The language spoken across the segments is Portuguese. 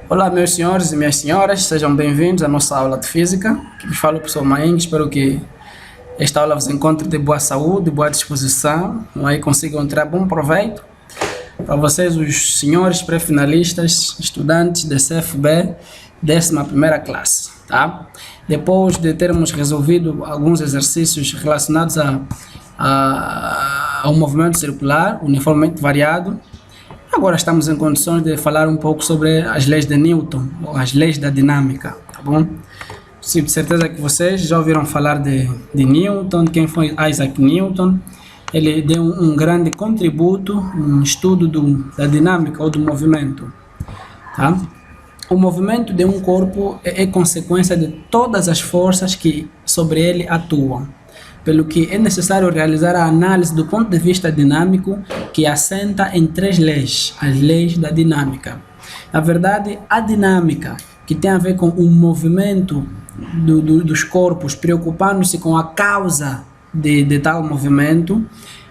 Olá, meus senhores e minhas senhoras, sejam bem-vindos à nossa aula de Física. Que vos fala o professor Maeng. Espero que esta aula vos encontre de boa saúde, de boa disposição, e consigam tirar bom proveito. Para vocês, os senhores pré-finalistas, estudantes da CFB, 11ª classe, tá? Depois de termos resolvido alguns exercícios relacionados ao movimento circular, uniformemente variado, agora estamos em condições de falar um pouco sobre as leis de Newton, ou as leis da dinâmica, tá bom? Sim, de certeza que vocês já ouviram falar de Newton. Quem foi Isaac Newton? Ele deu um grande contributo no estudo da dinâmica ou do movimento, tá? O movimento de um corpo é consequência de todas as forças que sobre ele atuam, pelo que é necessário realizar a análise do ponto de vista dinâmico, que assenta em 3 leis, as leis da dinâmica. Na verdade, a dinâmica, que tem a ver com o movimento dos corpos, preocupando-se com a causa de tal movimento,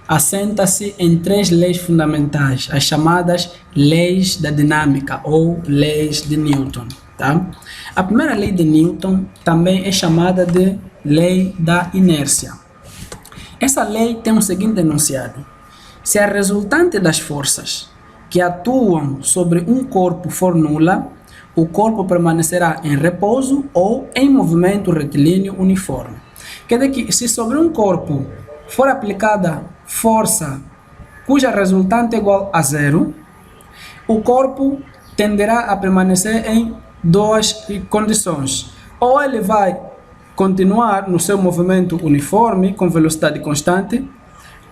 assenta-se em 3 leis fundamentais, as chamadas leis da dinâmica ou leis de Newton, tá? A primeira lei de Newton também é chamada de lei da inércia. Essa lei tem o seguinte enunciado: se a resultante das forças que atuam sobre um corpo for nula, o corpo permanecerá em repouso ou em movimento retilíneo uniforme. Quer dizer que se sobre um corpo for aplicada força cuja resultante é igual a 0, o corpo tenderá a permanecer em 2 condições. Ou ele vai continuar no seu movimento uniforme com velocidade constante,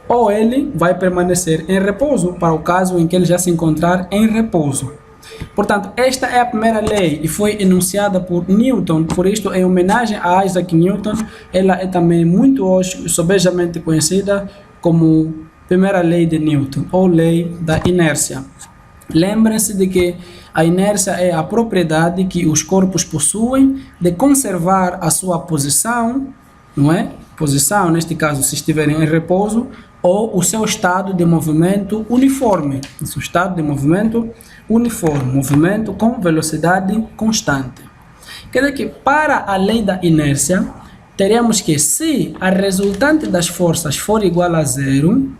ou ele vai permanecer em repouso para o caso em que ele já se encontrar em repouso. Portanto, esta é a primeira lei e foi enunciada por Newton. Por isto, em homenagem a Isaac Newton, ela é também muito hoje sobejamente conhecida como primeira lei de Newton ou lei da inércia. Lembrem-se de que a inércia é a propriedade que os corpos possuem de conservar a sua posição, não é? Posição, neste caso, se estiverem em repouso, ou o seu estado de movimento uniforme. O seu estado de movimento uniforme, movimento com velocidade constante. Quer dizer que para a lei da inércia, teremos que, se a resultante das forças for igual a 0,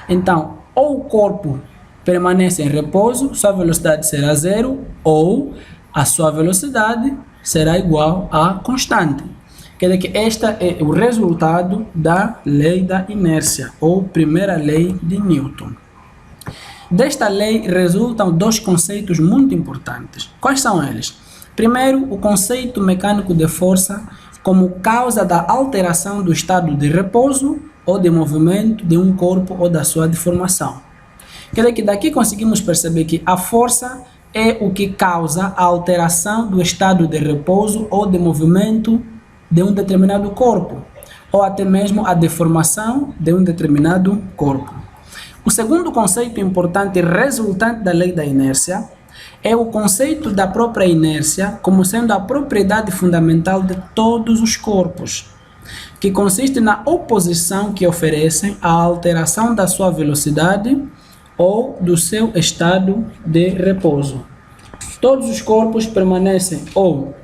então ou o corpo permanece em repouso, sua velocidade será 0, ou a sua velocidade será igual a constante. Quer dizer que este é o resultado da lei da inércia, ou primeira lei de Newton. Desta lei resultam 2 conceitos muito importantes. Quais são eles? Primeiro, o conceito mecânico de força como causa da alteração do estado de repouso ou de movimento de um corpo ou da sua deformação. Quer dizer que daqui conseguimos perceber que a força é o que causa a alteração do estado de repouso ou de movimento de um determinado corpo, ou até mesmo a deformação de um determinado corpo. O segundo conceito importante resultante da lei da inércia é o conceito da própria inércia como sendo a propriedade fundamental de todos os corpos, que consiste na oposição que oferecem à alteração da sua velocidade ou do seu estado de repouso. Todos os corpos permanecem ou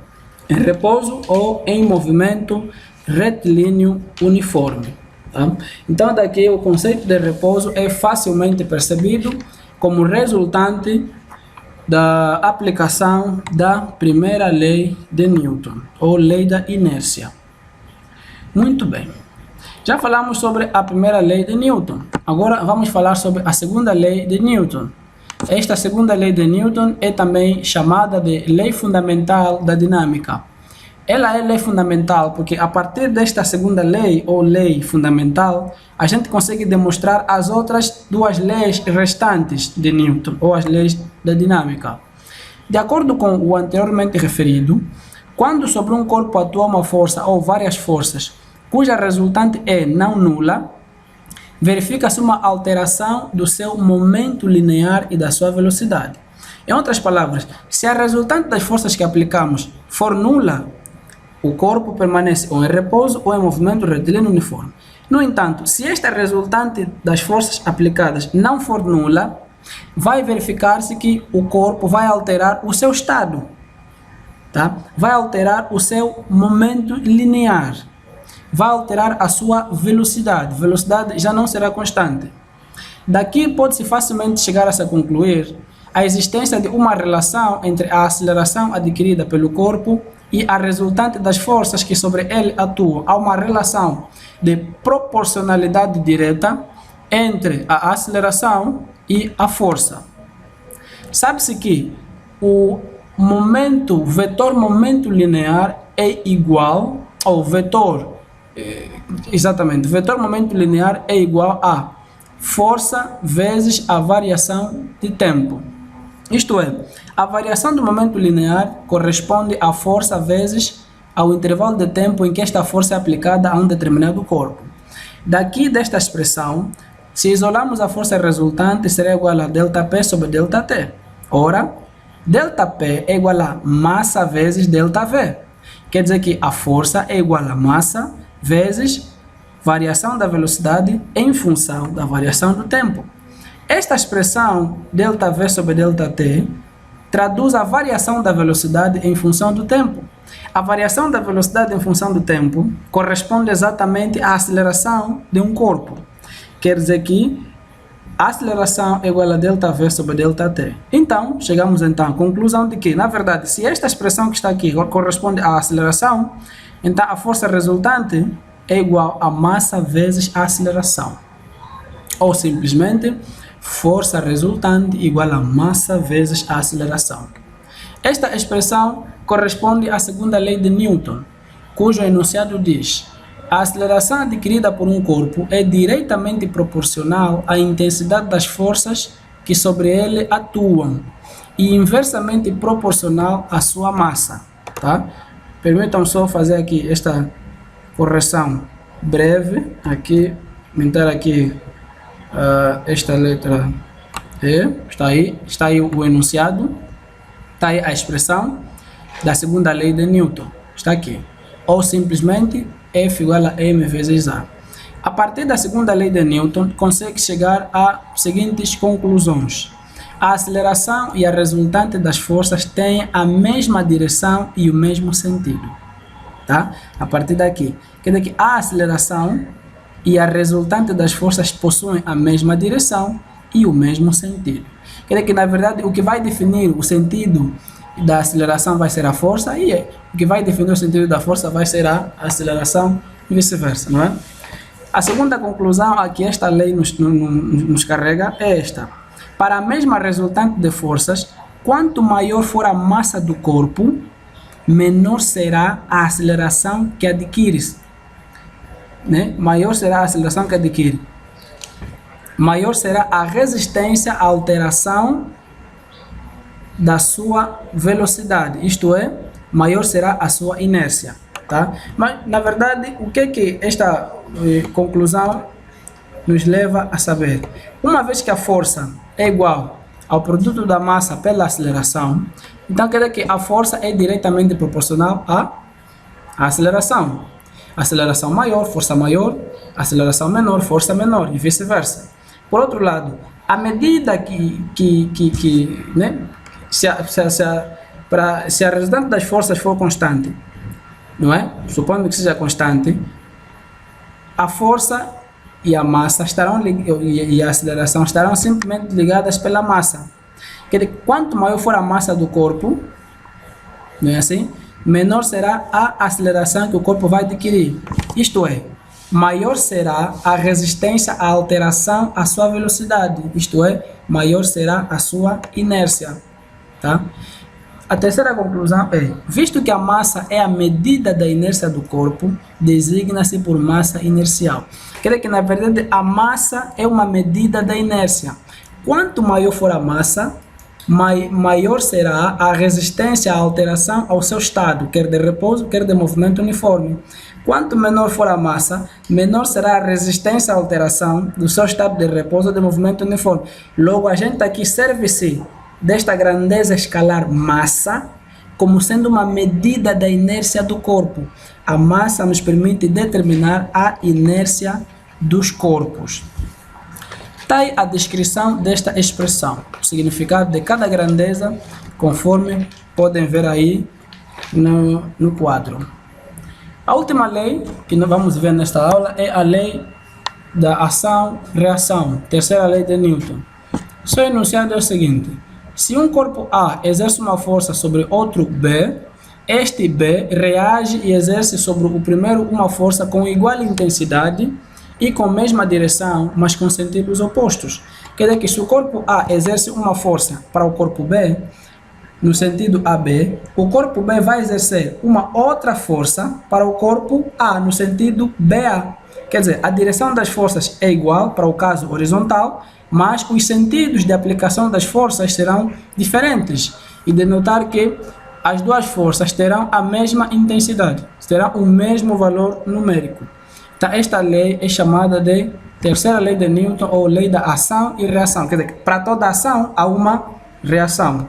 em repouso ou em movimento retilíneo uniforme, tá? Então daqui o conceito de repouso é facilmente percebido como resultante da aplicação da primeira lei de Newton, ou lei da inércia. Muito bem. Já falamos sobre a primeira lei de Newton. Agora vamos falar sobre a segunda lei de Newton. Esta segunda lei de Newton é também chamada de lei fundamental da dinâmica. Ela é lei fundamental porque a partir desta segunda lei, ou lei fundamental, a gente consegue demonstrar as outras 2 leis restantes de Newton, ou as leis da dinâmica. De acordo com o anteriormente referido, quando sobre um corpo atua uma força ou várias forças, cuja resultante é não nula, verifica-se uma alteração do seu momento linear e da sua velocidade. Em outras palavras, se a resultante das forças que aplicamos for nula, o corpo permanece ou em repouso ou em movimento retilíneo uniforme. No entanto, se esta resultante das forças aplicadas não for nula, vai verificar-se que o corpo vai alterar o seu estado tá? Vai alterar o seu momento linear, vai alterar a sua velocidade. Velocidade já não será constante. Daqui pode-se facilmente chegar a se concluir a existência de uma relação entre a aceleração adquirida pelo corpo e a resultante das forças que sobre ele atuam. Há uma relação de proporcionalidade direta entre a aceleração e a força. Sabe-se que o vetor momento linear é igual ao vetor momento linear é igual a força vezes a variação de tempo. Isto é, a variação do momento linear corresponde à força vezes ao intervalo de tempo em que esta força é aplicada a um determinado corpo. Daqui desta expressão, se isolarmos a força resultante, será igual a ΔP sobre ΔT. Ora, ΔP é igual a massa vezes ΔV. Quer dizer que a força é igual a massa vezes variação da velocidade em função da variação do tempo. Esta expressão ΔV sobre ΔT traduz a variação da velocidade em função do tempo. A variação da velocidade em função do tempo corresponde exatamente à aceleração de um corpo. Quer dizer que a aceleração é igual a ΔV sobre ΔT. Então, chegamos então à conclusão de que, na verdade, se esta expressão que está aqui corresponde à aceleração, então a força resultante é igual a massa vezes a aceleração. Ou simplesmente, força resultante igual a massa vezes a aceleração. Esta expressão corresponde à segunda lei de Newton, cujo enunciado diz: a aceleração adquirida por um corpo é diretamente proporcional à intensidade das forças que sobre ele atuam e inversamente proporcional à sua massa. Tá? Permitam só fazer aqui esta correção breve. Aqui, aumentar aqui esta letra E. Está aí o enunciado, está aí a expressão da segunda lei de Newton. Está aqui. Ou simplesmente F igual a M vezes A. A partir da segunda lei de Newton, consegue chegar a seguintes conclusões. A aceleração e a resultante das forças têm a mesma direção e o mesmo sentido. Tá? A partir daqui, quer dizer que a aceleração e a resultante das forças possuem a mesma direção e o mesmo sentido. Quer dizer que, na verdade, o que vai definir o sentido da aceleração vai ser a força e o que vai definir o sentido da força vai ser a aceleração e vice-versa, não é? A segunda conclusão a que esta lei nos carrega é esta. Para a mesma resultante de forças, quanto maior for a massa do corpo, menor será a aceleração que adquires. Né? Maior será a aceleração que adquire. Maior será a resistência à alteração da sua velocidade, isto é, maior será a sua inércia. Tá? Mas, na verdade, o que esta conclusão nos leva a saber? Uma vez que a força é igual ao produto da massa pela aceleração, então quer dizer que a força é diretamente proporcional à aceleração. Aceleração maior, força maior, aceleração menor, força menor e vice-versa. Por outro lado, à medida né, se a resultante das forças for constante, não é? Supondo que seja constante, a força e a massa e a aceleração estarão simplesmente ligadas pela massa. Quer dizer, quanto maior for a massa do corpo, não é assim? Menor será a aceleração que o corpo vai adquirir. Isto é, maior será a resistência à alteração à sua velocidade. Isto é, maior será a sua inércia. Tá? A terceira conclusão é, visto que a massa é a medida da inércia do corpo, designa-se por massa inercial. Quer dizer que, na verdade, a massa é uma medida da inércia. Quanto maior for a massa, maior será a resistência à alteração ao seu estado, quer de repouso, quer de movimento uniforme. Quanto menor for a massa, menor será a resistência à alteração do seu estado de repouso ou de movimento uniforme. Logo, a gente aqui serve-se desta grandeza escalar massa como sendo uma medida da inércia do corpo. A massa nos permite determinar a inércia dos corpos. Está aí a descrição desta expressão, o significado de cada grandeza, conforme podem ver aí no quadro. A última lei que nós vamos ver nesta aula é a lei da ação-reação, terceira lei de Newton. Seu enunciado é o seguinte: se um corpo A exerce uma força sobre outro B, este B reage e exerce sobre o primeiro uma força com igual intensidade e com a mesma direção, mas com sentidos opostos. Quer dizer que se o corpo A exerce uma força para o corpo B, no sentido AB, o corpo B vai exercer uma outra força para o corpo A, no sentido BA. Quer dizer, a direção das forças é igual para o caso horizontal, mas os sentidos de aplicação das forças serão diferentes. E de notar que as duas forças terão a mesma intensidade, terão o mesmo valor numérico. Então, esta lei é chamada de terceira lei de Newton ou lei da ação e reação. Quer dizer, para toda ação há uma reação.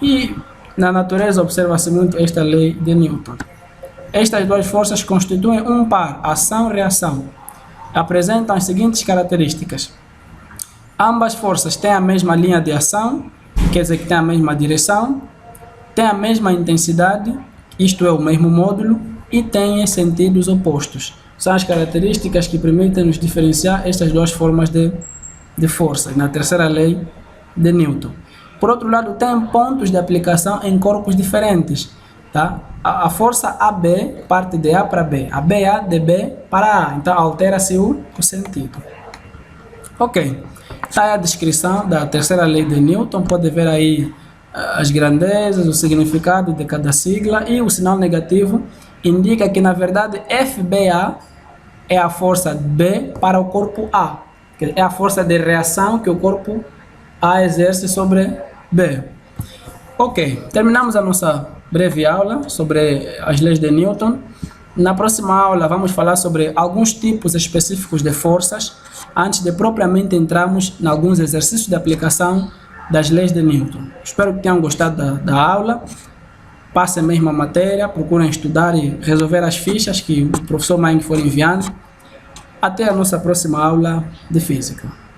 E na natureza observa-se muito esta lei de Newton. Estas duas forças constituem um par, ação-reação. Apresentam as seguintes características. Ambas forças têm a mesma linha de ação, quer dizer que têm a mesma direção, têm a mesma intensidade, isto é, o mesmo módulo, e têm sentidos opostos. São as características que permitem nos diferenciar estas duas formas de força, na terceira lei de Newton. Por outro lado, tem pontos de aplicação em corpos diferentes. Tá? A força AB parte de A para B, a BA de B para A, então altera-se o sentido. Ok, está aí a descrição da terceira lei de Newton, pode ver aí as grandezas, o significado de cada sigla, e o sinal negativo indica que na verdade FBA é a força B para o corpo A, é a força de reação que o corpo A exerce sobre B. Ok, terminamos a nossa breve aula sobre as leis de Newton. Na próxima aula vamos falar sobre alguns tipos específicos de forças, antes de propriamente entrarmos em alguns exercícios de aplicação das leis de Newton. Espero que tenham gostado da aula. Passem mesmo a matéria, procurem estudar e resolver as fichas que o professor Mike for enviando. Até a nossa próxima aula de Física.